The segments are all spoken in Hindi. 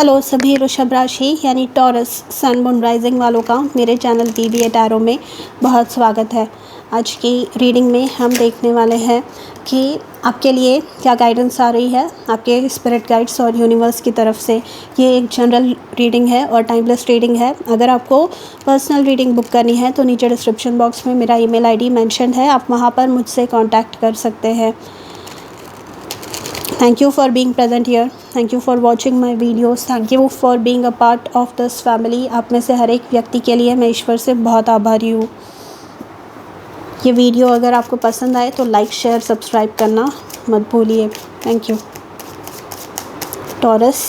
हेलो सभी वृषभ राशि यानी टॉरस सन मून राइजिंग वालों का मेरे चैनल टीवी टैरो में बहुत स्वागत है। आज की रीडिंग में हम देखने वाले हैं कि आपके लिए क्या गाइडेंस आ रही है आपके स्पिरिट गाइड्स और यूनिवर्स की तरफ से। ये एक जनरल रीडिंग है और टाइमलेस रीडिंग है। अगर आपको पर्सनल रीडिंग बुक करनी है तो नीचे डिस्क्रिप्शन बॉक्स में मेरा ईमेल आईडी मेंशन है, आप वहाँ पर मुझसे कॉन्टैक्ट कर सकते हैं। Thank you for being present here. Thank you for watching my videos. Thank you for being a part of this family. आप में से हर एक व्यक्ति के लिए मैं ईश्वर से बहुत आभारी हूँ। ये वीडियो अगर आपको पसंद आए तो लाइक शेयर सब्सक्राइब करना मत भूलिए। Thank you. Taurus,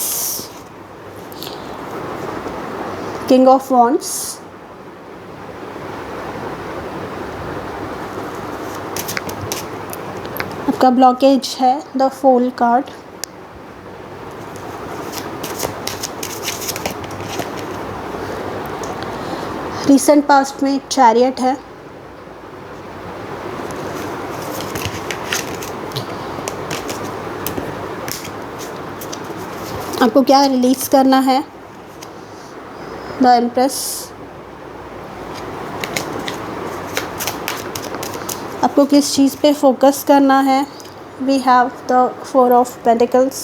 king of wands, आपका ब्लॉकेज है the fool card. Recent past में चैरियट है। आपको क्या रिलीज करना है द एम्प्रेस। आपको किस चीज़ पे फोकस करना है। We have the 4 of pentacles.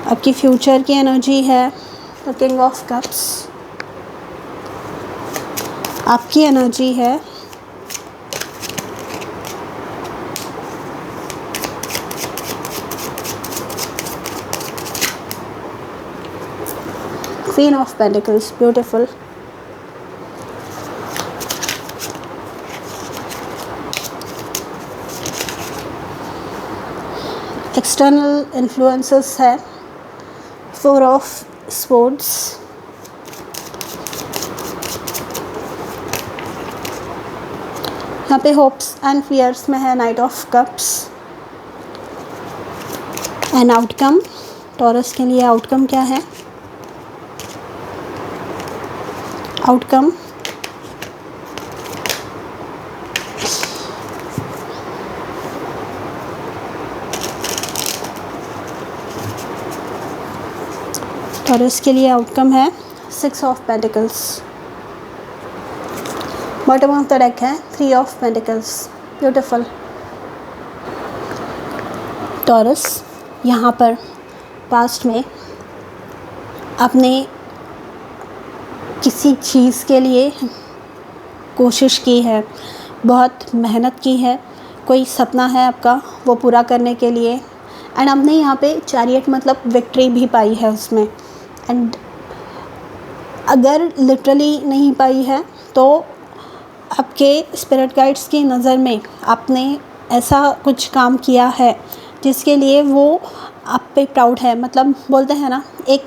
आपकी फ्यूचर की एनर्जी है द किंग ऑफ कप्स। आपकी एनर्जी है queen of pentacles. Beautiful. External influences है 4 ऑफ स्पोर्ट्स। यहाँ पे होप्स एंड फियर्स में है night of cups. And outcome, taurus के लिए आउटकम क्या है। आउटकम टॉरस के लिए आउटकम है 6 of pentacles. Bottom of the deck है 3 ऑफ पेंटिकल्स। ब्यूटीफुल। टॉरस, यहाँ पर पास्ट में आपने किसी चीज़ के लिए कोशिश की है, बहुत मेहनत की है, कोई सपना है आपका वो पूरा करने के लिए। एंड आपने यहाँ पे चैरियट मतलब विक्ट्री भी पाई है उसमें। एंड अगर लिटरली नहीं पाई है तो आपके स्पिरिट गाइड्स की नज़र में आपने ऐसा कुछ काम किया है जिसके लिए वो आप पे प्राउड है। मतलब बोलते हैं ना, एक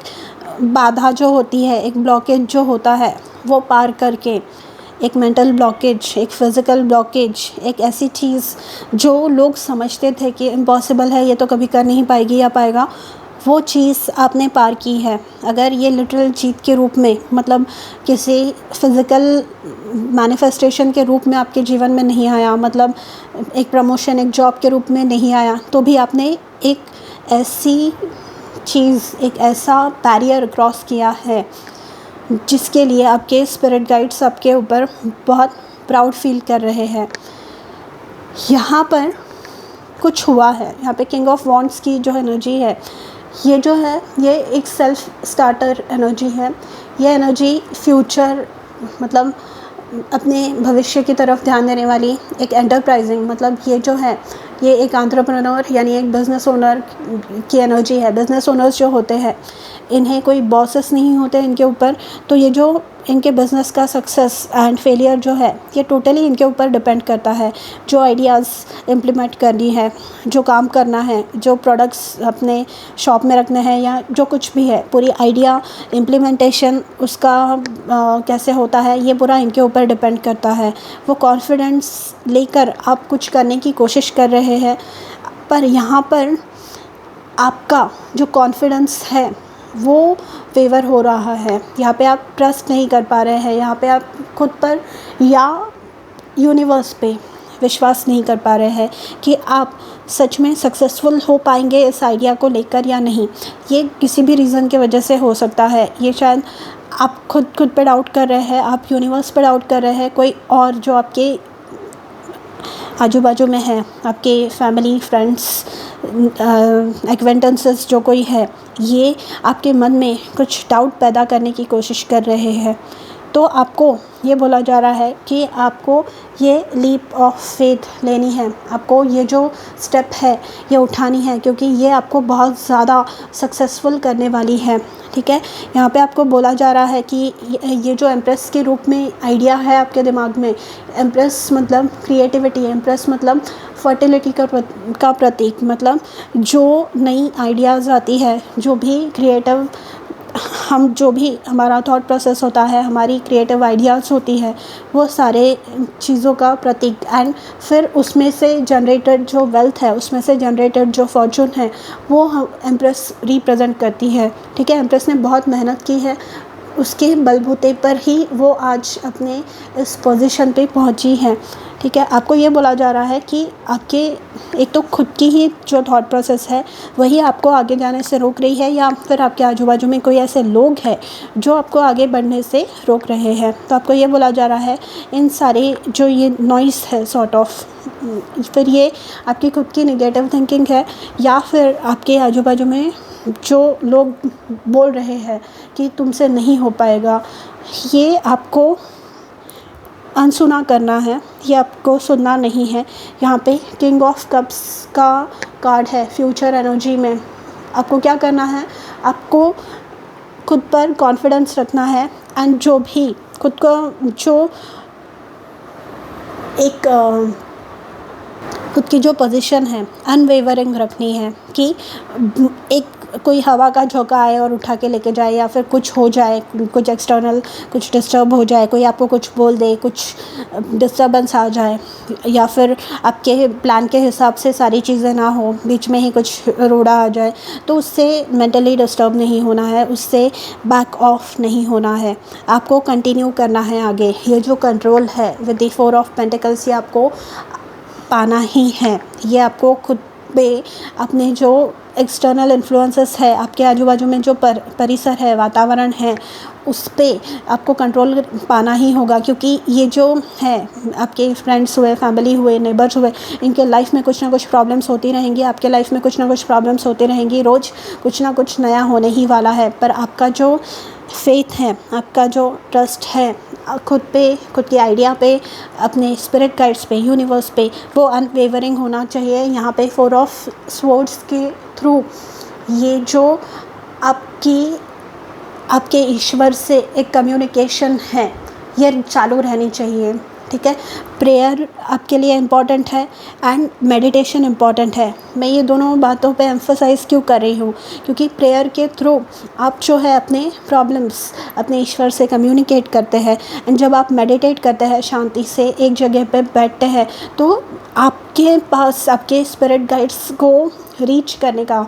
बाधा जो होती है, एक ब्लॉकेज जो होता है वो पार करके, एक मेंटल ब्लॉकेज, एक फिज़िकल ब्लॉकेज, एक ऐसी चीज़ जो लोग समझते थे कि इम्पॉसिबल है, ये तो कभी कर नहीं पाएगी या पाएगा, वो चीज़ आपने पार की है। अगर ये लिटरल जीत के रूप में, मतलब किसी फिज़िकल मैनिफेस्टेशन के रूप में आपके जीवन में नहीं आया, मतलब एक प्रमोशन, एक जॉब के रूप में नहीं आया, तो भी आपने एक ऐसी चीज़, एक ऐसा बैरियर क्रॉस किया है जिसके लिए आपके स्पिरिट गाइड्स आपके ऊपर बहुत प्राउड फील कर रहे हैं। यहाँ पर कुछ हुआ है। यहाँ पे किंग ऑफ वॉन्ड्स की जो एनर्जी है, ये जो है ये एक सेल्फ स्टार्टर एनर्जी है। ये एनर्जी फ्यूचर, मतलब अपने भविष्य की तरफ ध्यान देने वाली एक एंटरप्राइजिंग, मतलब ये जो है ये एक एंटरप्रेन्योर यानी एक बिज़नेस ओनर की एनर्जी है। बिज़नेस ओनर्स जो होते हैं इन्हें कोई बॉसेस नहीं होते इनके ऊपर, तो ये जो इनके बिज़नेस का सक्सेस एंड फेलियर जो है ये टोटली इनके ऊपर डिपेंड करता है। जो आइडियाज़ इम्प्लीमेंट करनी है, जो काम करना है, जो प्रोडक्ट्स अपने शॉप में रखने हैं या जो कुछ भी है, पूरी आइडिया इम्प्लीमेंटेशन उसका कैसे होता है ये पूरा इनके ऊपर डिपेंड करता है। वो कॉन्फिडेंस लेकर आप कुछ करने की कोशिश कर रहे हैं, पर यहाँ पर आपका जो कॉन्फिडेंस है वो फेवर हो रहा है। यहाँ पे आप ट्रस्ट नहीं कर पा रहे हैं, यहाँ पे आप खुद पर या यूनिवर्स पे विश्वास नहीं कर पा रहे हैं कि आप सच में सक्सेसफुल हो पाएंगे इस आइडिया को लेकर या नहीं। ये किसी भी रीज़न की वजह से हो सकता है। ये शायद आप खुद पे डाउट कर रहे हैं, आप यूनिवर्स पे डाउट कर रहे हैं, कोई और जो आपके आजू बाजू में है, आपके फैमिली फ्रेंड्स एक्वेंटेंसेस जो कोई है, ये आपके मन में कुछ डाउट पैदा करने की कोशिश कर रहे हैं। तो आपको ये बोला जा रहा है कि आपको ये लीप ऑफ फेथ लेनी है, आपको ये जो स्टेप है ये उठानी है, क्योंकि ये आपको बहुत ज़्यादा सक्सेसफुल करने वाली है। ठीक है, यहाँ पे आपको बोला जा रहा है कि ये जो एम्प्रेस के रूप में आइडिया है आपके दिमाग में, एम्प्रेस मतलब क्रिएटिविटी, एम्प्रेस मतलब फर्टिलिटी का प्रतीक, मतलब जो नई आइडियाज़ आती है, जो भी क्रिएटिव जो भी हमारा थॉट प्रोसेस होता है, हमारी क्रिएटिव आइडियाज़ होती है, वो सारे चीज़ों का प्रतीक। एंड फिर उसमें से जनरेटेड जो वेल्थ है, उसमें से जनरेटेड जो फॉर्चून है, वो एम्प्रेस रिप्रेजेंट करती है। ठीक है, एम्प्रेस ने बहुत मेहनत की है, उसके बलबूते पर ही वो आज अपने इस पोजीशन पे पहुंची है। ठीक है, आपको ये बोला जा रहा है कि आपके एक तो खुद की ही जो थॉट प्रोसेस है वही आपको आगे जाने से रोक रही है, या फिर आपके आजू बाजू में कोई ऐसे लोग हैं जो आपको आगे बढ़ने से रोक रहे हैं। तो आपको ये बोला जा रहा है इन सारे जो ये नॉइस है सॉर्ट ऑफ, फिर ये आपकी खुद की नेगेटिव थिंकिंग है, या फिर आपके आजू बाजू में जो लोग बोल रहे हैं कि तुमसे नहीं हो पाएगा, ये आपको अनसुना करना है, ये आपको सुनना नहीं है। यहाँ पे किंग ऑफ कप्स का कार्ड है फ्यूचर एनर्जी में। आपको क्या करना है, आपको खुद पर कॉन्फिडेंस रखना है, एंड जो भी खुद को जो एक खुद की जो पोजीशन है अनवेवरिंग रखनी है, कि एक कोई हवा का झोंका आए और उठा के लेके जाए, या फिर कुछ हो जाए, कुछ एक्सटर्नल कुछ डिस्टर्ब हो जाए, कोई आपको कुछ बोल दे, कुछ डिस्टर्बेंस आ जाए, या फिर आपके प्लान के हिसाब से सारी चीज़ें ना हो, बीच में ही कुछ रोड़ा आ जाए, तो उससे मेंटली डिस्टर्ब नहीं होना है, उससे बैक ऑफ नहीं होना है, आपको कंटिन्यू करना है आगे। ये जो कंट्रोल है विद द 4 ऑफ पेंटिकल्स, ये आपको पाना ही है। ये आपको खुद पे अपने जो एक्सटर्नल इन्फ्लुएंसेस है, आपके आजू बाजू में जो परिसर है, वातावरण है, उस पे आपको कंट्रोल पाना ही होगा, क्योंकि ये जो है आपके फ्रेंड्स हुए, फैमिली हुए, नेबर्स हुए, इनके लाइफ में कुछ ना कुछ प्रॉब्लम्स होती रहेंगी, आपके लाइफ में कुछ ना कुछ प्रॉब्लम्स होती रहेंगी, रोज़ कुछ ना कुछ नया होने ही वाला है। पर आपका जो फेथ है, आपका जो ट्रस्ट है खुद पे, खुद के आइडिया पे, अपने स्पिरिट गाइड्स पे, यूनिवर्स पे, वो अनवेवरिंग होना चाहिए। यहाँ पे 4 ऑफ स्वॉर्ड्स के थ्रू ये जो आपके ईश्वर से एक कम्युनिकेशन है, ये चालू रहनी चाहिए। ठीक है, प्रेयर आपके लिए इम्पॉर्टेंट है एंड मेडिटेशन इम्पॉर्टेंट है। मैं ये दोनों बातों पे एम्फसाइज़ क्यों कर रही हूँ, क्योंकि प्रेयर के थ्रू आप जो है अपने प्रॉब्लम्स अपने ईश्वर से कम्युनिकेट करते हैं, एंड जब आप मेडिटेट करते हैं, शांति से एक जगह पे बैठते हैं, तो आपके पास आपके स्पिरिट गाइड्स को रीच करने का,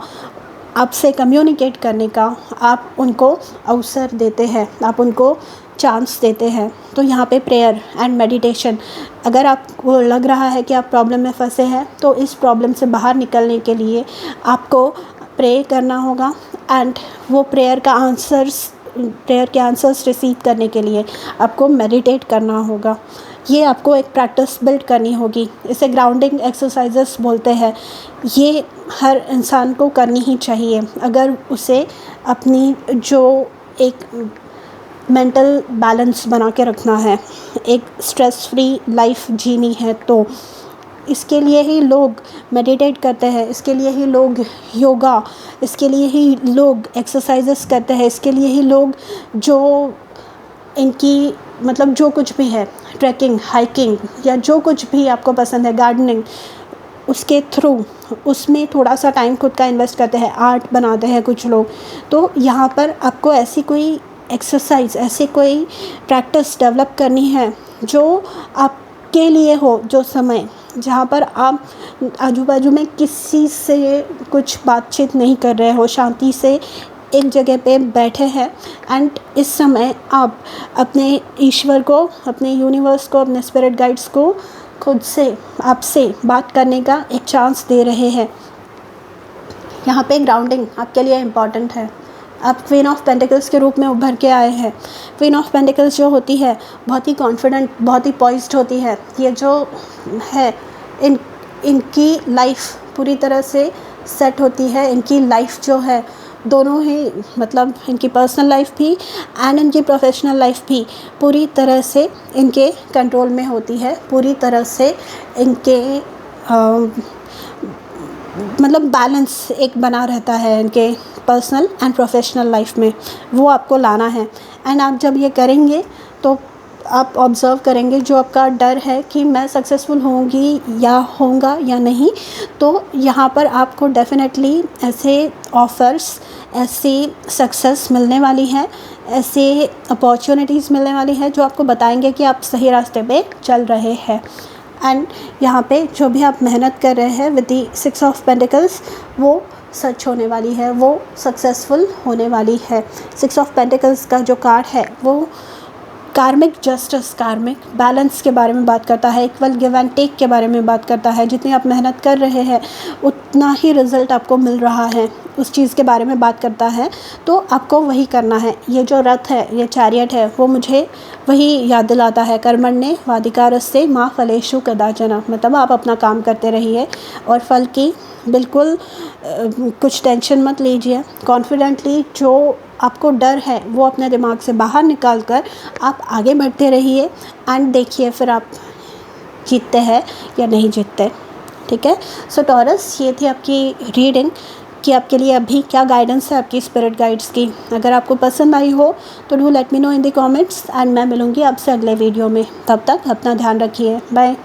आपसे कम्युनिकेट करने का आप उनको अवसर देते हैं, आप उनको चांस देते हैं। तो यहाँ पे प्रेयर एंड मेडिटेशन, अगर आपको लग रहा है कि आप प्रॉब्लम में फंसे हैं, तो इस प्रॉब्लम से बाहर निकलने के लिए आपको प्रे करना होगा, एंड वो प्रेयर के आंसर्स रिसीव करने के लिए आपको मेडिटेट करना होगा। ये आपको एक प्रैक्टिस बिल्ड करनी होगी, इसे ग्राउंडिंग एक्सरसाइजेस बोलते हैं। ये हर इंसान को करनी ही चाहिए अगर उसे अपनी जो एक मेंटल बैलेंस बना के रखना है, एक स्ट्रेस फ्री लाइफ जीनी है। तो इसके लिए ही लोग मेडिटेट करते हैं, इसके लिए ही लोग योगा, इसके लिए ही लोग एक्सरसाइजेस करते हैं, इसके लिए ही लोग जो इनकी मतलब जो कुछ भी है, ट्रैकिंग, हाइकिंग, या जो कुछ भी आपको पसंद है, गार्डनिंग, उसके थ्रू उसमें थोड़ा सा टाइम खुद का इन्वेस्ट करते हैं, आर्ट बनाते हैं कुछ लोग। तो यहाँ पर आपको ऐसी कोई एक्सरसाइज, ऐसी कोई प्रैक्टिस डेवलप करनी है जो आपके लिए हो, जो समय जहाँ पर आप आजू बाजू में किसी से कुछ बातचीत नहीं कर रहे हो, शांति से एक जगह पे बैठे हैं, एंड इस समय आप अपने ईश्वर को, अपने यूनिवर्स को, अपने स्पिरिट गाइड्स को खुद से आपसे बात करने का एक चांस दे रहे हैं। यहाँ पे ग्राउंडिंग आपके लिए इम्पॉर्टेंट है। आप क्वीन ऑफ पेंटिकल्स के रूप में उभर के आए हैं। क्वीन ऑफ पेंटिकल्स जो होती है बहुत ही कॉन्फिडेंट, बहुत ही पॉइज्ड होती है। ये जो है इनकी लाइफ पूरी तरह से सेट होती है। इनकी लाइफ जो है दोनों ही, मतलब इनकी पर्सनल लाइफ भी एंड इनकी प्रोफेशनल लाइफ भी पूरी तरह से इनके कंट्रोल में होती है। पूरी तरह से इनके मतलब बैलेंस एक बना रहता है इनके पर्सनल एंड प्रोफेशनल लाइफ में, वो आपको लाना है। एंड आप जब ये करेंगे तो आप ऑब्ज़र्व करेंगे जो आपका डर है कि मैं सक्सेसफुल होंगी या होऊंगा या नहीं, तो यहाँ पर आपको डेफिनेटली ऐसे ऑफ़र्स, ऐसी सक्सेस मिलने वाली है, ऐसे अपॉर्चुनिटीज़ मिलने वाली है जो आपको बताएंगे कि आप सही रास्ते पे चल रहे हैं। एंड यहाँ पे जो भी आप मेहनत कर रहे हैं विद दी 6 ऑफ पेंटिकल्स, वो सच होने वाली है, वो सक्सेसफुल होने वाली है। 6 ऑफ पेंटिकल्स का जो कार्ड है वो कार्मिक जस्टिस, कार्मिक बैलेंस के बारे में बात करता है, इक्वल गिव एंड टेक के बारे में बात करता है। जितनी आप मेहनत कर रहे हैं उतना ही रिज़ल्ट आपको मिल रहा है, उस चीज़ के बारे में बात करता है। तो आपको वही करना है। ये जो रथ है, ये चैरियट है, वो मुझे वही याद दिलाता है, कर्मण्ये वाधिकारस्ते मा फलेषु कदाचन। मतलब आप अपना काम करते रहिए और फल की बिल्कुल कुछ टेंशन मत लीजिए। कॉन्फिडेंटली जो आपको डर है वो अपने दिमाग से बाहर निकाल कर आप आगे बढ़ते रहिए एंड देखिए फिर आप जीतते हैं या नहीं जीतते। ठीक है। सो टॉरस, ये थी आपकी रीडिंग कि आपके लिए अभी क्या गाइडेंस है आपकी स्पिरिट गाइड्स की। अगर आपको पसंद आई हो तो do let me know in the comments and मैं मिलूँगी आपसे अगले वीडियो में। तब तक अपना ध्यान रखिए। बाय।